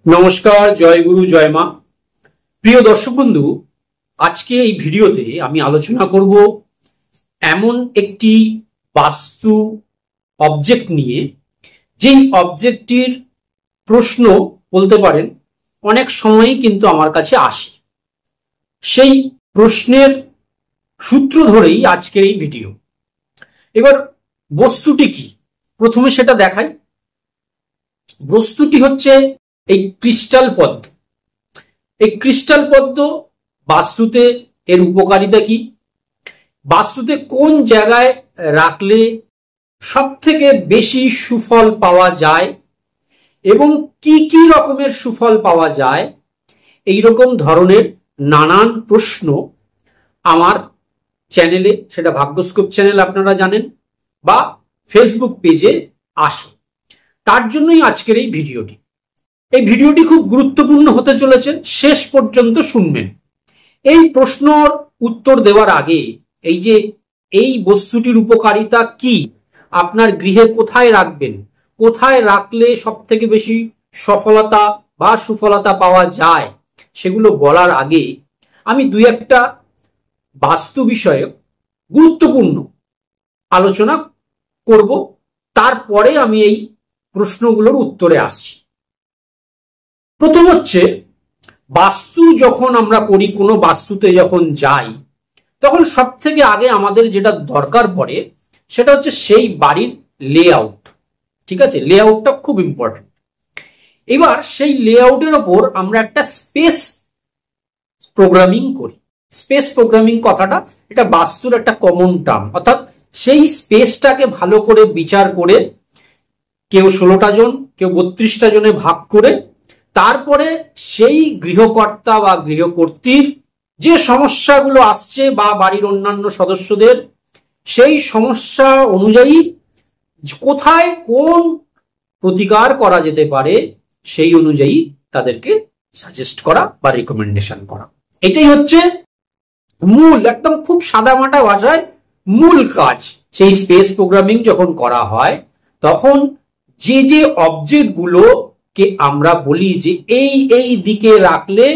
নমস্কার, জয় গুরু, জয় মা। প্রিয় দর্শক বন্ধু, আজকে এই ভিডিওতে আমি আলোচনা করব এমন একটি বাস্তু অবজেক্ট নিয়ে, যেই অবজেক্টটির প্রশ্ন বলতে পারেন অনেক সময়ই কিন্তু আমার কাছে আসে। সেই প্রশ্নের সূত্র ধরেই আজকের এই ভিডিও। এবার বস্তুটি কি, প্রথমে সেটা দেখাই। বস্তুটি হচ্ছে এই ক্রিস্টাল পদ্ম। এই ক্রিস্টাল পদ্ম বাস্তুতে এর উপকারিতা কি, বাস্তুতে কোন জায়গায় রাখলে সব থেকে বেশি সুফল পাওয়া যায় এবং কি কি রকমের সুফল পাওয়া যায়, এই রকম ধরনের নানান প্রশ্ন আমার চ্যানেলে, সেটা ভাগ্যস্কোপ চ্যানেল আপনারা জানেন, বা ফেসবুক পেজে আসে। তার জন্যই আজকের এই ভিডিওটি। এই ভিডিওটি খুব গুরুত্বপূর্ণ হতে চলেছে, শেষ পর্যন্ত শুনবেন। এই প্রশ্নর উত্তর দেওয়ার আগে এই বস্তুটির উপকারিতা কি, আপনার গৃহে কোথায় রাখবেন, কোথায় রাখলে সব থেকে বেশি সফলতা বা সুফলতা পাওয়া যায়, সেগুলো বলার আগে আমি দুই একটা বাস্তু বিষয়ে গুরুত্বপূর্ণ আলোচনা করব। তারপরে আমি এই প্রশ্নগুলোর উত্তরে আসছি। প্রথম হচ্ছে, বাস্তু যখন আমরা করি, কোনো বাস্তুতে যখন যাই, তখন সব থেকে আগে আমাদের যেটা দরকার পড়ে সেটা হচ্ছে সেই বাড়ির লেআউট। ঠিক আছে, লেআউটটা খুব ইম্পর্টেন্ট। এবার সেই লেআউটের ওপর আমরা একটা স্পেস প্রোগ্রামিং করি। স্পেস প্রোগ্রামিং কথাটা, এটা বাস্তুর একটা কমন টার্ম। অর্থাৎ সেই স্পেসটাকে ভালো করে বিচার করে, কেউ 16টা জন, কেউ 32টা জনে ভাগ করে, তারপরে সেই গৃহকর্তা বা গৃহকর্ত্রীর যে সমস্যাগুলো আসছে বা বাড়ির অন্যান্য সদস্যদের, সেই সমস্যা অনুযায়ী কোথায় কোন প্রতিকার করা যেতে পারে সেই অনুযায়ী তাদেরকে সাজেস্ট করা বা রিকমেন্ডেশন করা। এটাই হচ্ছে মূল, একদম খুব সাদামাটা ভাষায় মূল কাজ। সেই স্পেস প্রোগ্রামিং যখন করা হয়, তখন যে অবজেক্ট গুলোকে আমরা বলি যে এই দিকে রাখলে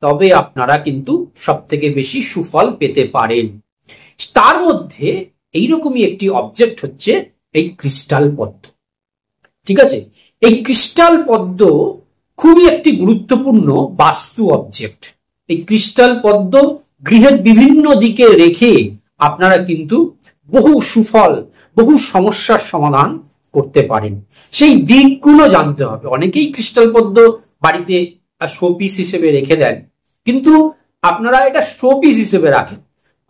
তবে আপনারা কিন্তু সব থেকে বেশি সুফল পেতে পারেন, তার মধ্যে এইরকমই একটি অবজেক্ট হচ্ছে এই ক্রিস্টাল পদ্ম। ঠিক আছে, এই ক্রিস্টাল পদ্ম খুবই একটি গুরুত্বপূর্ণ বাস্তু অবজেক্ট। এই ক্রিস্টাল পদ্ম গৃহের বিভিন্ন দিকে রেখে আপনারা কিন্তু বহু সুফল, বহু সমস্যার সমাধান করতে পারেন। সেই দিকগুলো জানতে হবে। অনেকেই ক্রিস্টাল পদ্ম বাড়িতে শোপিস হিসেবে রেখে দেন, কিন্তু আপনারা এটা শোপিস হিসেবে রাখেন,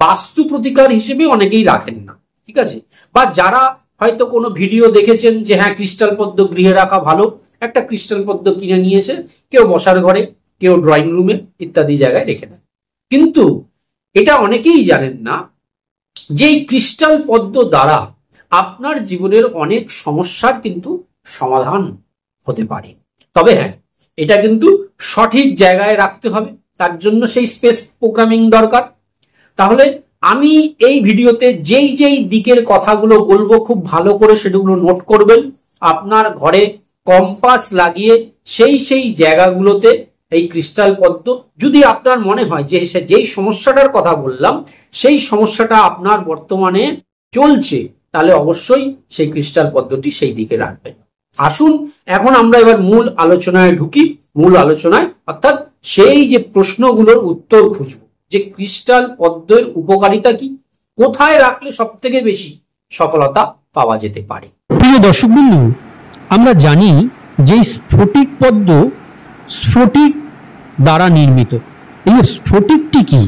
বাস্তু প্রতিকার হিসেবে অনেকেই রাখেন না। ঠিক আছে, বা যারা হয়তো কোনো ভিডিও দেখেছেন যে হ্যাঁ ক্রিস্টাল পদ্ম গৃহে রাখা ভালো, একটা ক্রিস্টাল পদ্ম কিনে নিয়েছে, কেউ বসার ঘরে, কেউ ড্রয়িং রুমে ইত্যাদি জায়গায় রেখে দেন। কিন্তু এটা অনেকেই জানেন না যে এই ক্রিস্টাল পদ্ম দ্বারা আপনার জীবনের অনেক সমস্যার কিন্তু সমাধান হতে পারে। তবে হ্যাঁ, এটা কিন্তু সঠিক জায়গায় রাখতে হবে, তার জন্য সেই স্পেস প্রোগ্রামিং দরকার। তাহলে আমি এই ভিডিওতে যেই দিকের কথাগুলো বলবো, খুব ভালো করে সেগুলো নোট করবেন। আপনার ঘরে কম্পাস লাগিয়ে সেই জায়গাগুলোতে এই ক্রিস্টাল পদ্ম, যদি আপনার মনে হয় যে যেই সমস্যাটার কথা বললাম সেই সমস্যাটা আপনার বর্তমানে চলছে, তাহলে অবশ্যই সেই ক্রিস্টাল পদ্মটি সেই দিকে রাখবেন। আসুন এখন আমরা এবার মূল আলোচনায় ঢুকি। মূল আলোচনায় অর্থাৎ সেই যে প্রশ্নগুলোর উত্তর খুঁজবো, যে ক্রিস্টাল পদ্মের উপকারিতা কি, কোথায় রাখলে সব থেকে বেশি সফলতা পাওয়া যেতে পারে। প্রিয় দর্শক বিন্দু, আমরা জানি যে স্ফটিক পদ্ম স্ফটিক দ্বারা নির্মিত। এই স্ফটিকটি কি?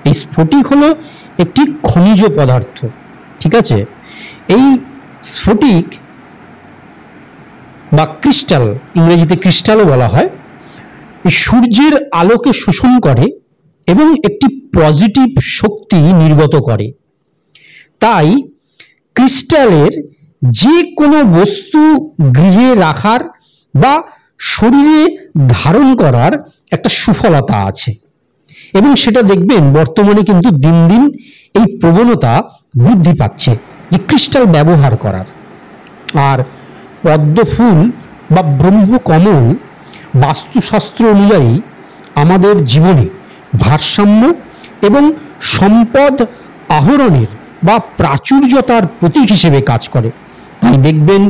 এই স্ফটিক হলো একটি খনিজ পদার্থ। ঠিক আছে, এই স্ফটিক বা ক্রিস্টাল, ইংরেজিতে ক্রিস্টালও বলা হয়, সূর্যের আলোকে শোষণ করে এবং একটি পজিটিভ শক্তি নির্গত করে। তাই ক্রিস্টালের যে কোনো বস্তু গৃহে রাখার বা শরীরে ধারণ করার একটা সুফলতা আছে, এবং সেটা দেখবেন বর্তমানে কিন্তু দিন দিন এই প্রবণতা বৃদ্ধি পাচ্ছে যে ক্রিস্টাল ব্যবহার করার। আর পদ্ম ফুল বা ব্রহ্মকমল বাস্তুশাস্ত্র অনুযায়ী আমাদের জীবনে ভারসাম্য এবং সম্পদ আহরণের বা প্রাচুর্যতার প্রতীক হিসেবে কাজ করে। তাই দেখবেন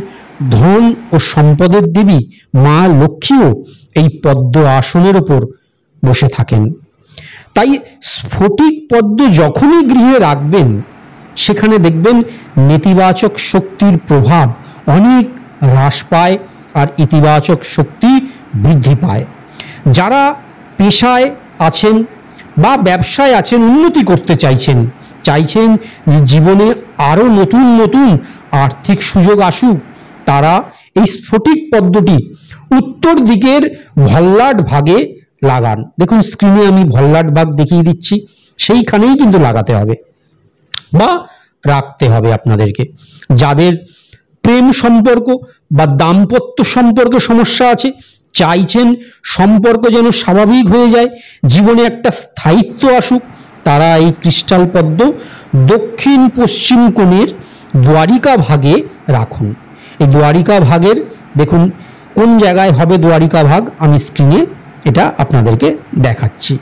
ধন ও সম্পদের দেবী মা লক্ষ্মীও এই পদ্ম আসনের ওপর বসে থাকেন। তাই স্ফটিক পদ্ম যখনই গৃহে রাখবেন সেখানে দেখবেন নেতিবাচক শক্তির প্রভাব অনেক হ্রাস পায় আর ইতিবাচক শক্তি বৃদ্ধি পায়। যারা পেশায় আছেন বা ব্যবসায় আছেন, উন্নতি করতে চাইছেন যে জীবনে আরো নতুন নতুন আর্থিক সুযোগ আসুক, তারা এই স্ফটিক পদ্মটি উত্তর দিকের ভল্লাট ভাগে লাগান। দেখুন স্ক্রিনে আমি ভল্লাট ভাগ দেখিয়ে দিচ্ছি, সেইখানেই কিন্তু লাগাতে হবে বা রাখতে হবে আপনাদেরকে। যাদের প্রেম সম্পর্ক বা দাম্পত্য সম্পর্কে সমস্যা আছে, চাইছেন সম্পর্ক যেন স্বাভাবিক হয়ে যায়, জীবনে একটা স্থায়িত্ব আসুক, তারা এই ক্রিস্টাল পদ্ম দক্ষিণ পশ্চিম কোণের দ্বারিকা ভাগে রাখুন। এই দ্বারিকা ভাগের দেখুন কোন জায়গায় হবে দ্বারিকা ভাগ, আমি স্ক্রিনে এটা আপনাদেরকে দেখাচ্ছি।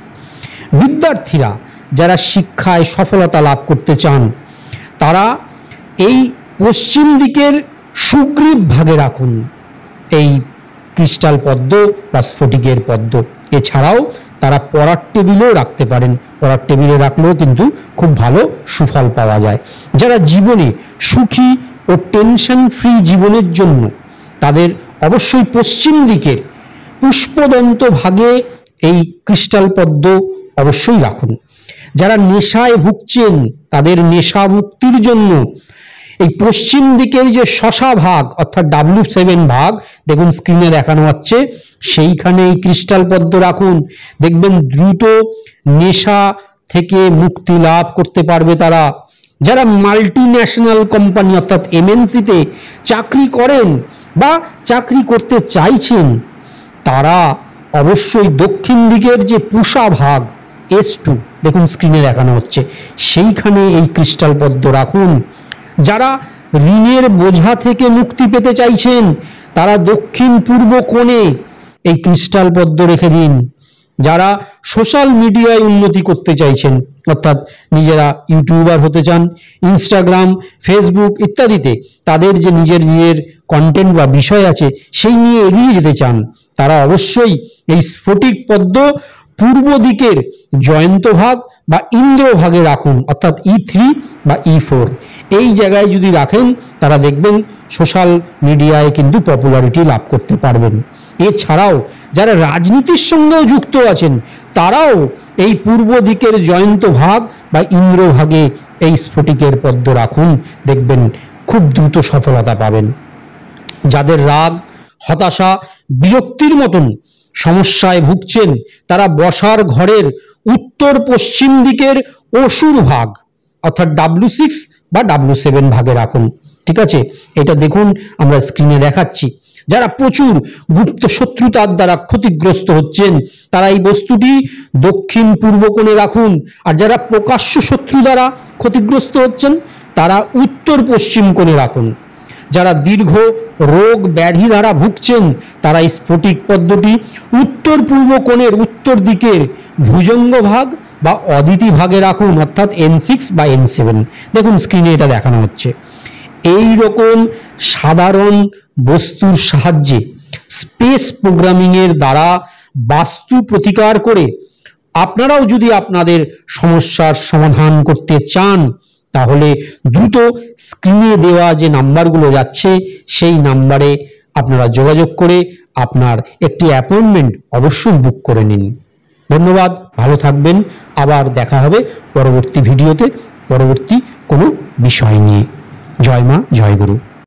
বিদ্যার্থীরা যারা শিক্ষায় সফলতা লাভ করতে চান তারা এই পশ্চিম দিকের সুগ্রীব ভাগে রাখুন এই ক্রিস্টাল পদ্ম বা স্ফটিকের পদ্ম। এছাড়াও তারা পড়ার টেবিলেও রাখতে পারেন, পড়ার টেবিলে রাখলেও কিন্তু খুব ভালো সুফল পাওয়া যায়। যারা জীবনে সুখী ও টেনশন ফ্রি জীবনের জন্য তাদের অবশ্যই পশ্চিম দিকের পুষ্পদন্ত ভাগে এই ক্রিস্টাল পদ্ম অবশ্যই রাখুন। যারা নেশায় ভুগছেন তাদের নেশা মুক্তির জন্য এই পশ্চিম দিকের যে শশা ভাগ অর্থাৎ W7 ভাগ দেখুন স্ক্রিনে দেখানো হচ্ছে, সেইখানে এই ক্রিস্টাল পদ্ম রাখুন। দেখবেন দ্রুত নেশা থেকে মুক্তি লাভ করতে পারবে তারা। যারা মাল্টি ন্যাশনাল কোম্পানি অর্থাৎ MNC-তে চাকরি করেন বা চাকরি করতে চাইছেন তারা অবশ্যই দক্ষিণ দিকের যে পুষা ভাগ S2 দেখুন স্ক্রিনে দেখানো হচ্ছে, সেইখানে এই ক্রিস্টাল পদ্ম রাখুন। যারা ঋণের বোঝা থেকে মুক্তি পেতে চাইছেন তারা দক্ষিণ পূর্ব কোণে এই ক্রিস্টাল পদ্ম রেখে দিন। যারা সোশ্যাল মিডিয়ায় উন্নতি করতে চাইছেন অর্থাৎ নিজেরা ইউটিউবার হতে চান, ইনস্টাগ্রাম, ফেসবুক ইত্যাদিতে তাদের যে নিজের কন্টেন্ট বা বিষয় আছে সেই নিয়ে এগিয়ে যেতে চান, তারা অবশ্যই এই স্ফটিক পদ্ম পূর্ব দিকের জয়ন্ত ভাগ বা ইন্দ্র ভাগে রাখুন অর্থাৎ E3 বা E4। এই জায়গায় যদি রাখেন তারা দেখবেন সোশ্যাল মিডিয়ায় কিন্তু পপুলারিটি লাভ করতে পারবেন। এছাড়াও যারা রাজনীতির সঙ্গেও যুক্ত আছেন তারাও এই পূর্ব দিকের জয়ন্ত ভাগ বা ইন্দ্র ভাগে এই স্ফটিকের পদ্ম রাখুন, দেখবেন খুব দ্রুত সফলতা পাবেন। যাদের রাগ, হতাশা, বিরক্তির মতন সমস্যায় ভুগছেন তারা বসার ঘরের উত্তর পশ্চিম দিকের অসুর ভাগ অর্থাৎ W6 বা W7 ভাগে রাখুন। ঠিক আছে, এটা দেখুন আমরা স্ক্রিনে দেখাচ্ছি। যারা প্রচুর গুপ্ত শত্রুতার দ্বারা ক্ষতিগ্রস্ত হচ্ছেন তারা এই বস্তুটি দক্ষিণ পূর্ব কোণে রাখুন। আর যারা প্রকাশ্য শত্রু দ্বারা ক্ষতিগ্রস্ত হচ্ছেন তারা উত্তর পশ্চিম কোণে রাখুন। যারা দীর্ঘ রোগ ব্যাধি দ্বারা ভুগছেন তারা এই স্ফটিক পদ্মটি উত্তর পূর্ব কোণের উত্তর দিকের ভুজঙ্গ ভাগ বা অদিতি ভাগে রাখুন অর্থাৎ N6 বা N7 দেখুন স্ক্রিনে এটা দেখানো হচ্ছে। এই রকম সাধারণ বস্তুর সাহায্যে স্পেস প্রোগ্রামিং এর দ্বারা বাস্তু প্রতিকার করে আপনারাও যদি আপনাদের সমস্যার সমাধান করতে চান তাহলে দ্রুত স্ক্রিনে দেওয়া যে নাম্বারগুলো যাচ্ছে সেই নাম্বারে আপনারা যোগাযোগ করে আপনার একটি অ্যাপয়েন্টমেন্ট অবশ্যই বুক করে নিন। ধন্যবাদ, ভালো থাকবেন। আবার দেখা হবে পরবর্তী ভিডিওতে পরবর্তী কোনো বিষয় নিয়ে। জয় মা, জয় গুরু।